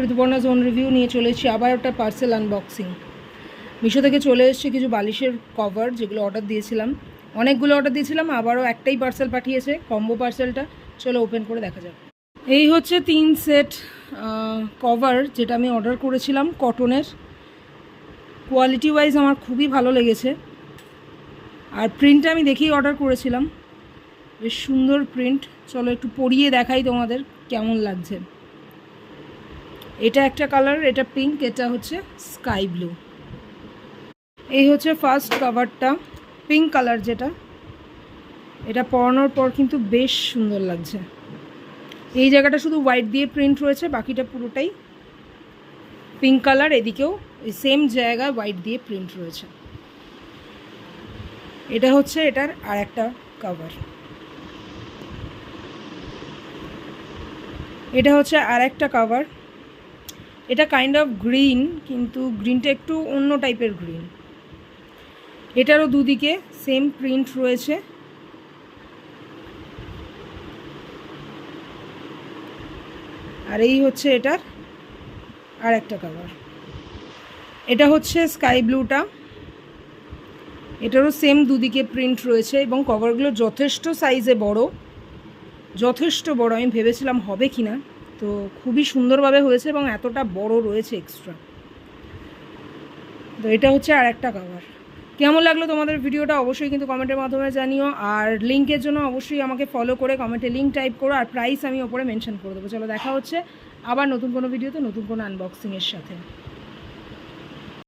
Rituparna zone review নিয়ে চলে এসেছি আবার একটা পার্সেল আনবক্সিং। মিশো থেকে চলে এসেছে কিছু বালিশের কভার, যেগুলো অর্ডার দিয়েছিলাম। অনেকগুলো অর্ডার দিয়েছিলাম, আবারও একটাই পার্সেল পাঠিয়েছে, কম্বো পার্সেলটা। চলো ওপেন করে দেখা যাক। এই হচ্ছে 3 সেট কভার, যেটা আমি অর্ডার করেছিলাম কটনের। কোয়ালিটি ওয়াইজ আমার খুবই ভালো লেগেছে, আর প্রিন্টটা আমি দেখেই অর্ডার করেছিলাম। বেশ সুন্দর প্রিন্ট। চলো একটু পরিয়ে দেখাই তোমাদের কেমন লাগছে। এটা একটা কালার, এটা পিঙ্ক, এটা হচ্ছে স্কাই ব্লু। এই হচ্ছে ফার্স্ট কভারটা, পিঙ্ক কালার যেটা। এটা পরানোর পর কিন্তু বেশ সুন্দর লাগছে। এই জায়গাটা শুধু হোয়াইট দিয়ে প্রিন্ট রয়েছে, বাকিটা পুরোটাই পিঙ্ক কালার। এদিকেও সেম জায়গায় হোয়াইট দিয়ে প্রিন্ট রয়েছে। এটা হচ্ছে এটার আর একটা কভার। এটা হচ্ছে আর একটা কভার। এটা কাইন্ড অফ গ্রিন, কিন্তু গ্রিনটা একটু অন্য টাইপের গ্রিন। এটারও দুদিকে সেম প্রিন্ট রয়েছে। আর এই হচ্ছে এটার আর একটা কভার। এটা হচ্ছে স্কাই ব্লুটা। এটারও সেম দুদিকে প্রিন্ট রয়েছে, এবং কভারগুলো যথেষ্ট সাইজে বড়, যথেষ্ট বড়। আমি ভেবেছিলাম হবে কি না, তো খুবই সুন্দরভাবে হয়েছে, এবং এতটা বড় রয়েছে এক্সট্রা। তো এটা হচ্ছে আর একটা কভার। কেমন লাগলো তোমাদের ভিডিওটা অবশ্যই কিন্তু কমেন্টের মাধ্যমে জানিও। আর লিঙ্কের জন্য অবশ্যই আমাকে ফলো করে কমেন্টে লিঙ্ক টাইপ করো, আর প্রাইস আমি ওপরে মেনশন করে দেবো। চলো দেখা হচ্ছে আবার নতুন কোনো ভিডিওতে, নতুন কোনো আনবক্সিংয়ের সাথে।